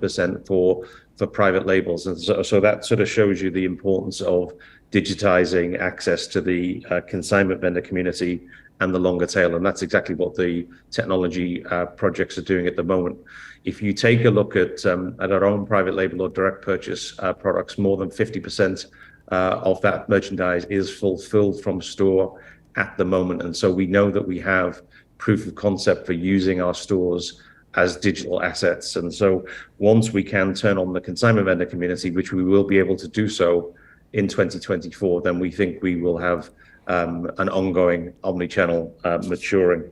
for private labels, and so that sort of shows you the importance of digitizing access to the consignment vendor community and the longer tail, and that's exactly what the technology projects are doing at the moment. If you take a look at our own private label or direct purchase products, more than 50% of that merchandise is fulfilled from store at the moment, and so we know that we have proof of concept for using our stores as digital assets. And so once we can turn on the consignment vendor community, which we will be able to do so in 2024, then we think we will have an ongoing omni-channel maturing.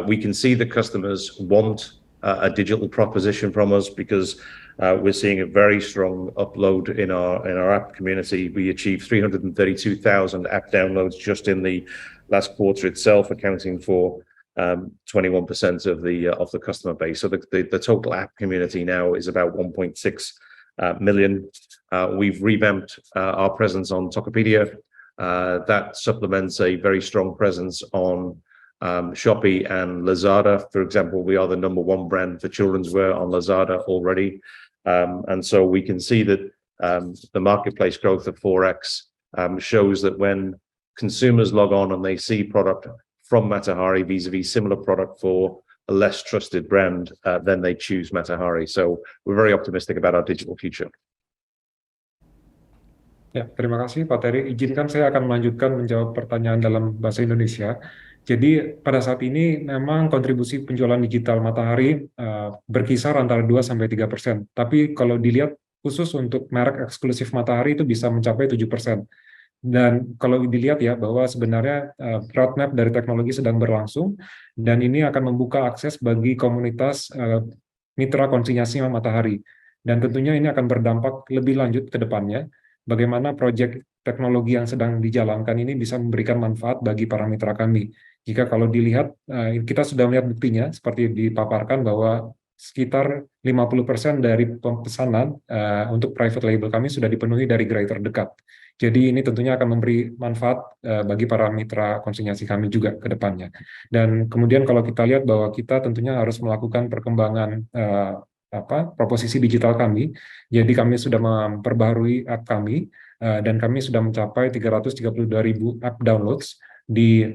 We can see that customers want a digital proposition from us because we're seeing a very strong upload in our app community. We achieved 332,000 app downloads just in the last quarter itself, accounting for 21% of the customer base. So the total app community now is about 1.6 million. We've revamped our presence on Tokopedia. That supplements a very strong presence on Shopee and Lazada. For example, we are the #1 brand for children's wear on Lazada already. And so we can see that the marketplace growth of 4x shows that when consumers log on and they see product from Matahari vis-a-vis similar product for a less trusted brand, then they choose Matahari. So we're very optimistic about our digital future. Ya, terima kasih Pak Terry. Izinkan saya akan melanjutkan menjawab pertanyaan dalam bahasa Indonesia. Jadi pada saat ini memang kontribusi penjualan digital Matahari berkisar antara 2-3%. Tapi kalau dilihat khusus untuk merek eksklusif Matahari itu bisa mencapai 7%. Dan kalau dilihat ya bahwa sebenarnya roadmap dari teknologi sedang berlangsung dan ini akan membuka akses bagi komunitas mitra konsinyasi Matahari. Dan tentunya ini akan berdampak lebih lanjut ke depannya. Bagaimana proyek teknologi yang sedang dijalankan ini bisa memberikan manfaat bagi para mitra kami. Jika kalau dilihat, kita sudah melihat buktinya, seperti dipaparkan bahwa sekitar 50% dari pesanan untuk private label kami sudah dipenuhi dari gerai terdekat. Jadi ini tentunya akan memberi manfaat bagi para mitra konsinyasi kami juga ke depannya. Dan kemudian kalau kita lihat bahwa kita tentunya harus melakukan perkembangan proposisi digital kami. Jadi kami sudah memperbaharui app kami dan kami sudah mencapai 332.000 app downloads di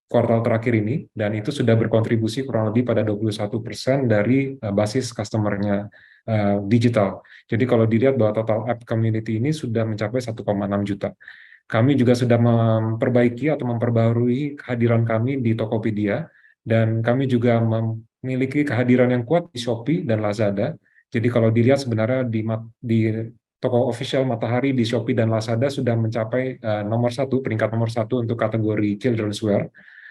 kuartal terakhir ini dan itu sudah berkontribusi kurang lebih pada 21% dari basis customer-nya digital. Jadi kalau dilihat bahwa total app community ini sudah mencapai 1,6 juta. Kami juga sudah memperbaiki atau memperbaharui kehadiran kami di Tokopedia dan kami juga memiliki kehadiran yang kuat di Shopee dan Lazada. Jadi kalau dilihat sebenarnya di toko official Matahari di Shopee dan Lazada sudah mencapai peringkat nomor satu untuk kategori children's wear.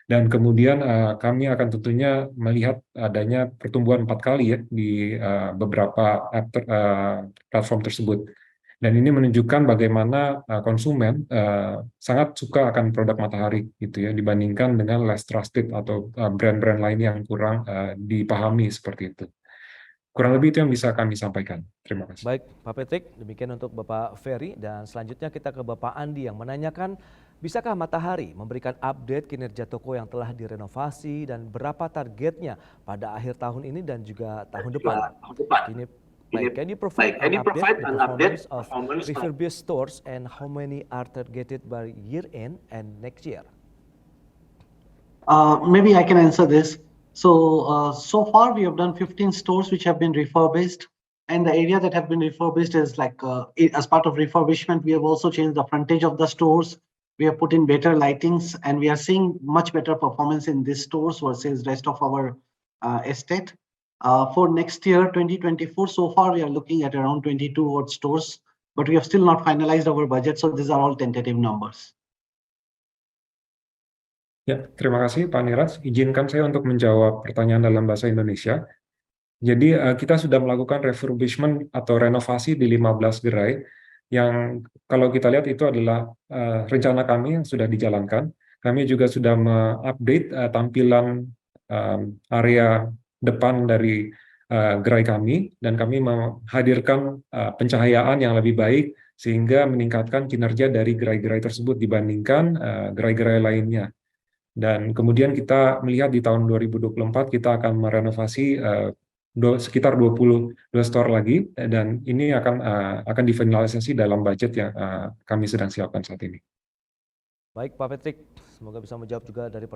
Dan kemudian kami akan tentunya melihat adanya pertumbuhan 4 kali ya di beberapa platform tersebut. Dan ini menunjukkan bagaimana konsumen sangat suka akan produk Matahari gitu ya dibandingkan dengan less trusted atau brand-brand lain yang kurang dipahami seperti itu. Kurang lebih itu yang bisa kami sampaikan. Terima kasih. Baik, Pak Patrick, demikian untuk Bapak Ferry dan selanjutnya kita ke Bapak Andi yang menanyakan, bisakah Matahari memberikan update kinerja toko yang telah direnovasi dan berapa targetnya pada akhir tahun ini dan juga tahun depan? Can you provide an update of refurbished stores and how many are targeted by year end and next year? Maybe I can answer this. So far we have done 15 stores which have been refurbished, and the area that have been refurbished is like as part of refurbishment, we have also changed the frontage of the stores. We have put in better lightings, and we are seeing much better performance in these stores versus rest of our estate. For next year, 2024, so far we are looking at around 22 odd stores, but we have still not finalized our budget, so these are all tentative numbers. Ya, terima kasih Pak Niraj. Izinkan saya untuk menjawab pertanyaan dalam bahasa Indonesia. Jadi kita sudah melakukan refurbishment atau renovasi di 15 gerai, yang kalau kita lihat itu adalah rencana kami yang sudah dijalankan. Kami juga sudah mengupdate tampilan area depan dari gerai kami dan kami menghadirkan pencahayaan yang lebih baik sehingga meningkatkan kinerja dari gerai-gerai tersebut dibandingkan gerai-gerai lainnya. Dan kemudian kita melihat di tahun 2024 kita akan merenovasi sekitar 22 store lagi dan ini akan difinalisasi dalam budget yang kami sedang siapkan saat ini. Baik Pak Patrick, semoga bisa menjawab juga dari 3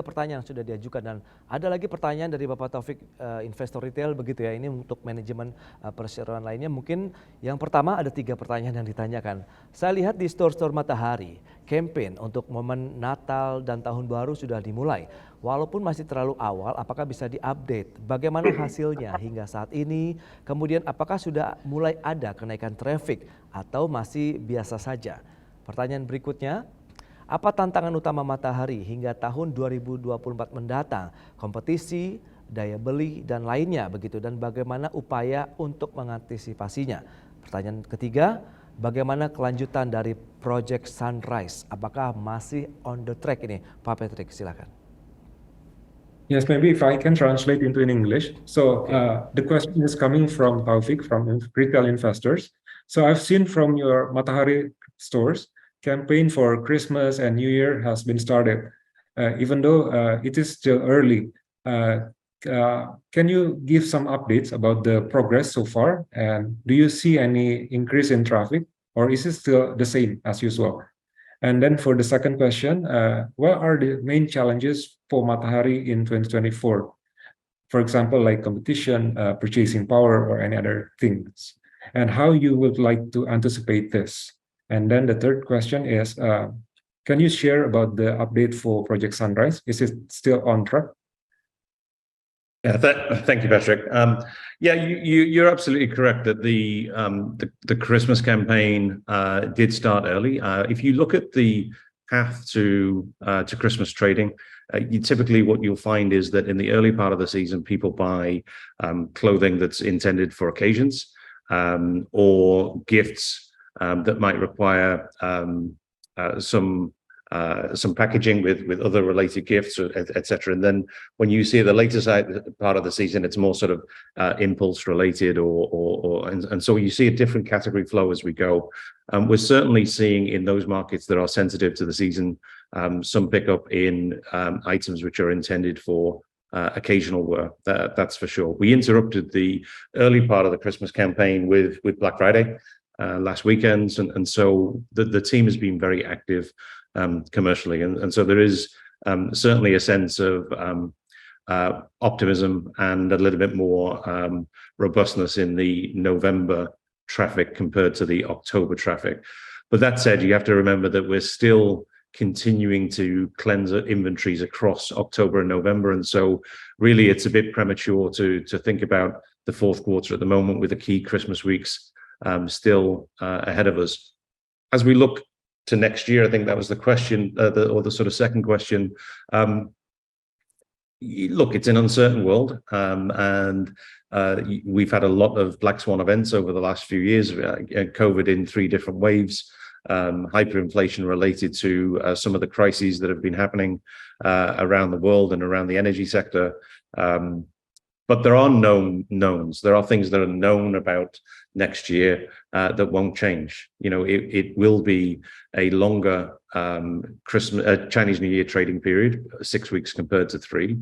pertanyaan yang sudah diajukan dan ada lagi pertanyaan dari Bapak Taufik, investor retail begitu ya, ini untuk manajemen perseroan lainnya. Mungkin yang pertama ada 3 pertanyaan yang ditanyakan. Saya lihat di store-store Matahari, campaign untuk momen Natal dan Tahun Baru sudah dimulai. Walaupun masih terlalu awal, apakah bisa diupdate? Bagaimana hasilnya hingga saat ini? Kemudian apakah sudah mulai ada kenaikan traffic atau masih biasa saja? Pertanyaan berikutnya, apa tantangan utama Matahari hingga tahun 2024 mendatang? Kompetisi, daya beli, dan lainnya begitu. Dan bagaimana upaya untuk mengantisipasinya? Pertanyaan ketiga, bagaimana kelanjutan dari Project Sunrise? Apakah masih on the track ini? Pak Patrick, silakan. Yes, maybe if I can translate into in English. So the question is coming from Taufik from retail investors. So I've seen from your Matahari stores, campaign for Christmas and New Year has been started. Even though it is still early, can you give some updates about the progress so far? And do you see any increase in traffic, or is it still the same as usual? And then for the second question, what are the main challenges for Matahari in 2024? For example, like competition, purchasing power, or any other things, and how you would like to anticipate this. And then the third question is, can you share about the update for Project Sunrise? Is it still on track? Yeah, thank you, Patrick. Yeah, you're absolutely correct that the Christmas campaign did start early. If you look at the path to Christmas trading, typically what you'll find is that in the early part of the season, people buy clothing that's intended for occasions or gifts that might require some packaging with other related gifts, etc. And then when you see the later part of the season, it's more sort of impulse related, and so you see a different category flow as we go. We're certainly seeing in those markets that are sensitive to the season some pickup in items which are intended for occasional wear. That's for sure. We interrupted the early part of the Christmas campaign with Black Friday last weekend, and so the team has been very active commercially, and so there is certainly a sense of optimism and a little bit more robustness in the November traffic compared to the October traffic. But that said, you have to remember that we're still continuing to cleanse inventories across October and November, and so really it's a bit premature to think about the fourth quarter at the moment, with the key Christmas weeks still ahead of us. As we look to next year, I think that was the question, or the sort of second question. Look, it's an uncertain world, and we've had a lot of black swan events over the last few years. COVID in 3 different waves, hyperinflation related to some of the crises that have been happening around the world and around the energy sector. But there are known knowns. There are things that are known about next year that won't change. You know, it will be a longer Chinese New Year trading period, 6 weeks compared to 3.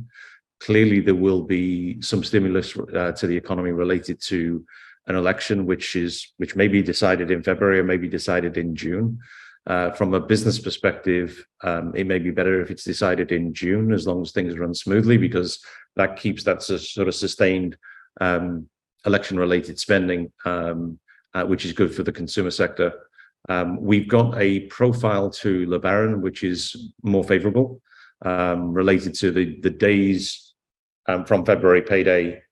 Clearly, there will be some stimulus to the economy related to an election, which may be decided in February or may be decided in June. From a business perspective, it may be better if it's decided in June, as long as things run smoothly, because that keeps that sort of sustained election-related spending, which is good for the consumer sector. We've got a profile to Lebaran, which is more favorable, related to the days from February payday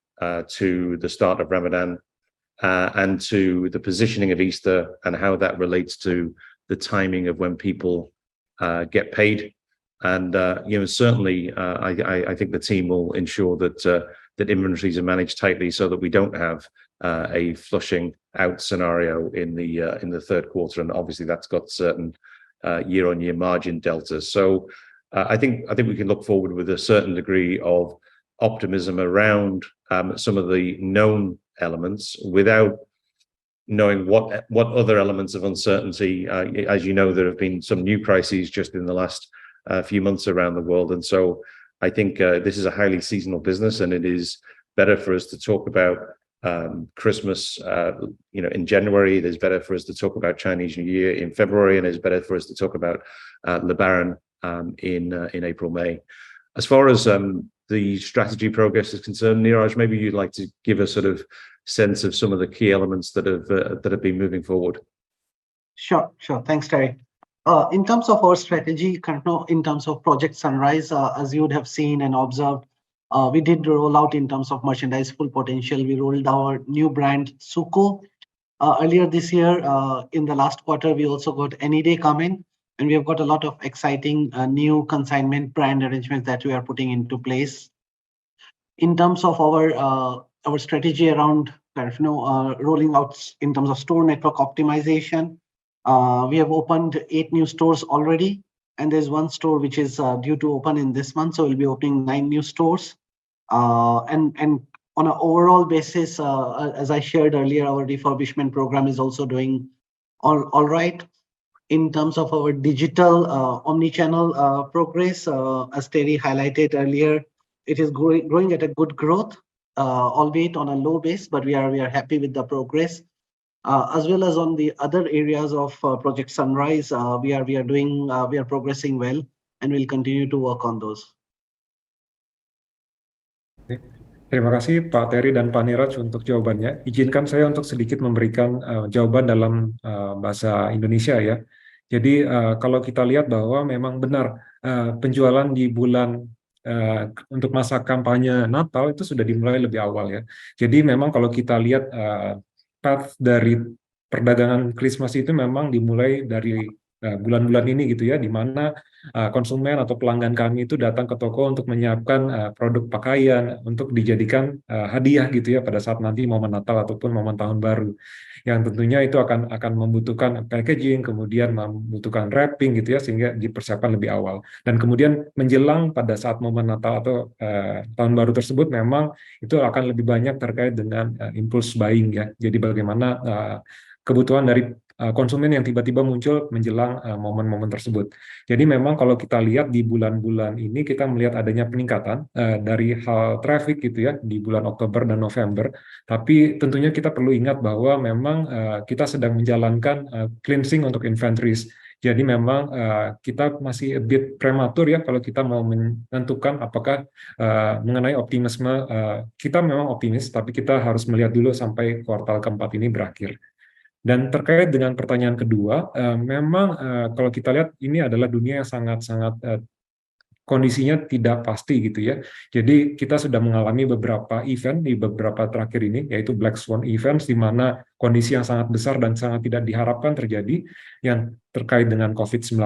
to the start of Ramadan, and to the positioning of Easter and how that relates to the timing of when people get paid. And you know, certainly I think the team will ensure that inventories are managed tightly, so that we don't have a flushing out scenario in the third quarter. And obviously that's got certain year-on-year margin deltas. So I think we can look forward with a certain degree of optimism around some of the known elements, without knowing what other elements of uncertainty. As you know, there have been some new crises just in the last few months around the world, and so I think this is a highly seasonal business, and it is better for us to talk about Christmas, you know, in January. It is better for us to talk about Chinese New Year in February, and it's better for us to talk about Lebaran in April, May. As far as the strategy progress is concerned, Neeraj, maybe you'd like to give a sort of sense of some of the key elements that have been moving forward. Sure. Thanks, Terry. In terms of our strategy, in terms of Project Sunrise, as you would have seen and observed, we did roll out in terms of merchandise full potential. We rolled our new brand Suko earlier this year. In the last quarter, we also got Any Day coming, and we have got a lot of exciting new consignment brand arrangements that we are putting into place. In terms of our strategy around rolling out in terms of store network optimization, we have opened 8 new stores already, and there's one store which is due to open in this month. So we'll be opening 9 new stores. And on an overall basis, as I shared earlier, our refurbishment program is also doing all right. In terms of our digital omni-channel progress, as Terry highlighted earlier, it is growing at a good growth, albeit on a low base, but we are happy with the progress. As well as on the other areas of Project Sunrise, we are progressing well, and we'll continue to work on those. Terima kasih Pak Terry dan Pak Niraj untuk jawabannya. Izinkan saya untuk sedikit memberikan jawaban dalam bahasa Indonesia ya. Jadi kalau kita lihat bahwa memang benar penjualan di bulan untuk masa kampanye Natal itu sudah dimulai lebih awal ya. Jadi memang kalau kita lihat path dari perdagangan Christmas itu memang dimulai dari bulan-bulan ini gitu ya, di mana konsumen atau pelanggan kami itu datang ke toko untuk menyiapkan produk pakaian untuk dijadikan hadiah gitu ya pada saat nanti momen Natal ataupun momen Tahun Baru. Yang tentunya itu akan membutuhkan packaging, kemudian membutuhkan wrapping gitu ya, sehingga dipersiapkan lebih awal. Dan kemudian menjelang pada saat momen Natal atau Tahun Baru tersebut memang itu akan lebih banyak terkait dengan impulse buying ya. Jadi bagaimana kebutuhan dari konsumen yang tiba-tiba muncul menjelang momen-momen tersebut. Jadi memang kalau kita lihat di bulan-bulan ini kita melihat adanya peningkatan dari hal traffic gitu ya di bulan Oktober dan November. Tapi tentunya kita perlu ingat bahwa memang kita sedang menjalankan cleansing untuk inventories. Jadi memang kita masih a bit prematur ya kalau kita mau menentukan apakah mengenai optimisme. Kita memang optimis, tapi kita harus melihat dulu sampai kuartal keempat ini berakhir. Dan terkait dengan pertanyaan kedua, memang kalau kita lihat ini adalah dunia yang sangat-sangat kondisinya tidak pasti gitu ya. Jadi kita sudah mengalami beberapa event di beberapa terakhir ini, yaitu Black Swan Events, di mana kondisi yang sangat besar dan sangat tidak diharapkan terjadi, yang terkait dengan COVID-19,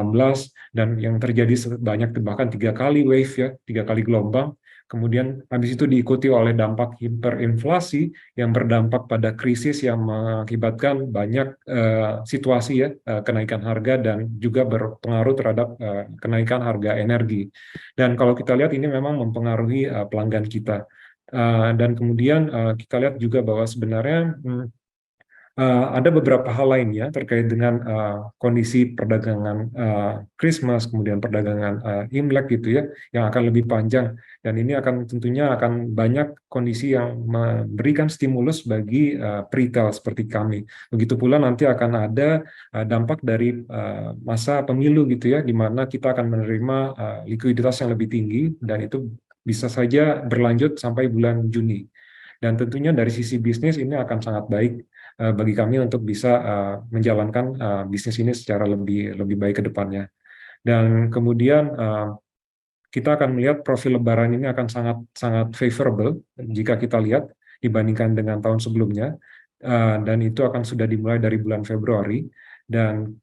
dan yang terjadi sebanyak bahkan 3 kali wave ya, 3 kali gelombang. Kemudian habis itu diikuti oleh dampak hiperinflasi yang berdampak pada krisis yang mengakibatkan banyak situasi ya, kenaikan harga dan juga berpengaruh terhadap kenaikan harga energi. Dan kalau kita lihat ini memang mempengaruhi pelanggan kita. Dan kemudian kita lihat juga bahwa sebenarnya ada beberapa hal lainnya terkait dengan kondisi perdagangan Christmas, kemudian perdagangan Imlek gitu ya, yang akan lebih panjang. Dan ini tentunya akan banyak kondisi yang memberikan stimulus bagi retail seperti kami. Begitu pula nanti akan ada dampak dari masa pemilu gitu ya, di mana kita akan menerima likuiditas yang lebih tinggi, dan itu bisa saja berlanjut sampai bulan Juni. Dan tentunya dari sisi bisnis ini akan sangat baik bagi kami untuk bisa menjalankan bisnis ini secara lebih baik ke depannya. Dan kemudian kita akan melihat profil Lebaran ini akan sangat favorable jika kita lihat dibandingkan dengan tahun sebelumnya, dan itu akan sudah dimulai dari bulan Februari, dan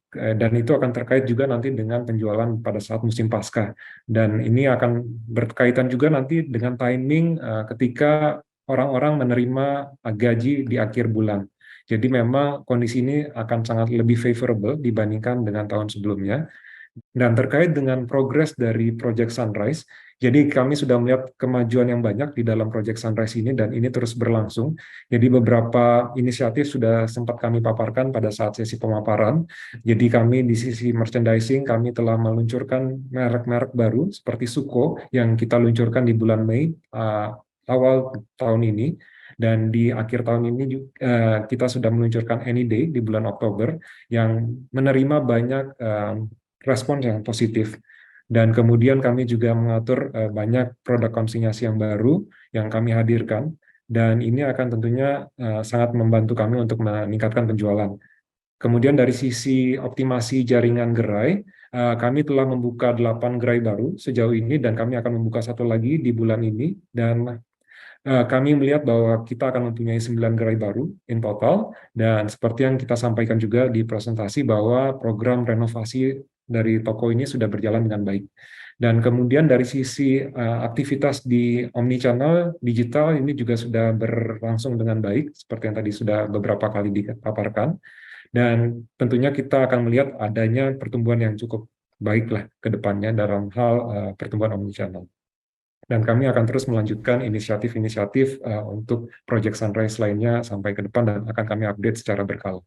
itu akan terkait juga nanti dengan penjualan pada saat musim Paskah. Dan ini akan berkaitan juga nanti dengan timing ketika orang-orang menerima gaji di akhir bulan. Jadi memang kondisi ini akan sangat lebih favorable dibandingkan dengan tahun sebelumnya. Dan terkait dengan progres dari Project Sunrise, jadi kami sudah melihat kemajuan yang banyak di dalam Project Sunrise ini, dan ini terus berlangsung. Jadi beberapa inisiatif sudah sempat kami paparkan pada saat sesi pemaparan. Jadi kami di sisi merchandising, kami telah meluncurkan merek-merek baru seperti Suko yang kita luncurkan di bulan Mei awal tahun ini. Dan di akhir tahun ini kita sudah meluncurkan Any Day di bulan Oktober yang menerima banyak respon yang positif. Dan kemudian kami juga mengatur banyak produk konsinyasi yang baru yang kami hadirkan, dan ini akan tentunya sangat membantu kami untuk meningkatkan penjualan. Kemudian dari sisi optimasi jaringan gerai, kami telah membuka 8 gerai baru sejauh ini, dan kami akan membuka 1 lagi di bulan ini, dan kami melihat bahwa kita akan mempunyai 9 gerai baru in total, dan seperti yang kita sampaikan juga di presentasi bahwa program renovasi dari toko ini sudah berjalan dengan baik. Dan kemudian dari sisi aktivitas di omnichannel digital ini juga sudah berlangsung dengan baik, seperti yang tadi sudah beberapa kali dipaparkan. Dan tentunya kita akan melihat adanya pertumbuhan yang cukup baiklah ke depannya dalam hal pertumbuhan omnichannel. Dan kami akan terus melanjutkan inisiatif-inisiatif untuk Project Sunrise lainnya sampai ke depan dan akan kami update secara berkala.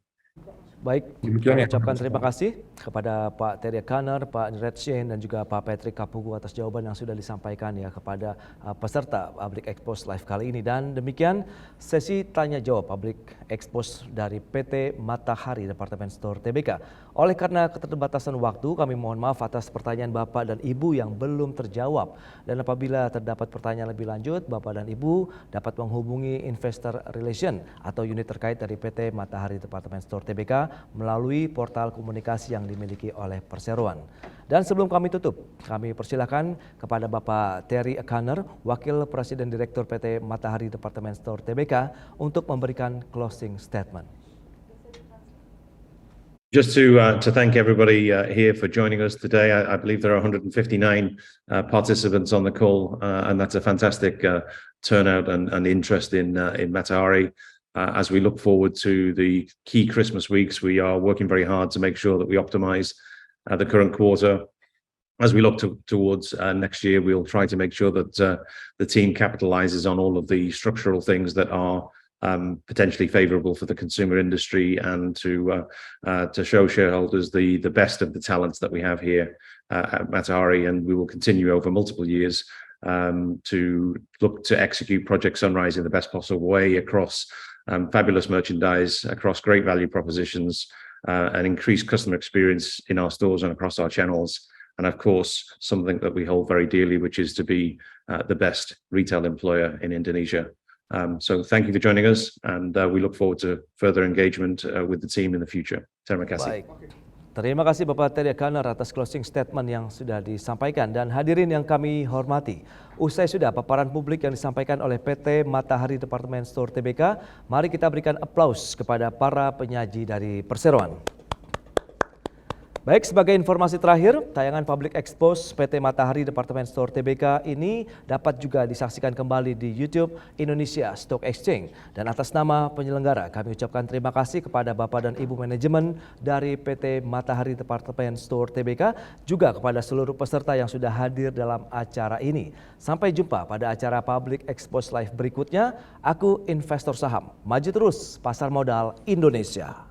Baik, Demikian kami ya, ucapkan Mas. terima kasih kepada Pak Terry Kanner, Pak Red Shane, dan juga Pak Patrick Kapugu atas jawaban yang sudah disampaikan ya kepada peserta Public Expose Live kali ini. Dan demikian sesi tanya jawab Public Expose dari PT Matahari Department Store TBK. Oleh karena keterbatasan waktu, kami mohon maaf atas pertanyaan Bapak dan Ibu yang belum terjawab. Dan apabila terdapat pertanyaan lebih lanjut, Bapak dan Ibu dapat menghubungi Investor Relation atau unit terkait dari PT Matahari Department Store TBK melalui portal komunikasi yang dimiliki oleh perseroan. Dan sebelum kami tutup, kami persilakan kepada Bapak Terry Kanner, Wakil Presiden Direktur PT Matahari Department Store TBK, untuk memberikan closing statement. Just to thank everybody here for joining us today. I believe there are 159 participants on the call, and that's a fantastic turnout and interest in Matahari. As we look forward to the key Christmas weeks, we are working very hard to make sure that we optimize the current quarter. As we look towards next year, we'll try to make sure that the team capitalizes on all of the structural things that are potentially favorable for the consumer industry, and to show shareholders the best of the talents that we have here at Matahari. And we will continue over multiple years to look to execute Project Sunrise in the best possible way across fabulous merchandise, across great value propositions, and increased customer experience in our stores and across our channels. And of course, something that we hold very dearly, which is to be the best retail employer in Indonesia. So thank you for joining us, and we look forward to further engagement with the team in the future. Terima kasih. Baik. Terima kasih Bapak Terry Kanner atas closing statement yang sudah disampaikan. Dan hadirin yang kami hormati, usai sudah paparan publik yang disampaikan oleh PT Matahari Department Store TBK, mari kita berikan aplaus kepada para penyaji dari perseroan. Baik, sebagai informasi terakhir, tayangan Public Expose PT Matahari Department Store TBK ini dapat juga disaksikan kembali di YouTube Indonesia Stock Exchange. Dan atas nama penyelenggara, kami ucapkan terima kasih kepada Bapak dan Ibu manajemen dari PT Matahari Department Store TBK, juga kepada seluruh peserta yang sudah hadir dalam acara ini. Sampai jumpa pada acara Public Expose Live berikutnya. Aku investor saham, maju terus pasar modal Indonesia.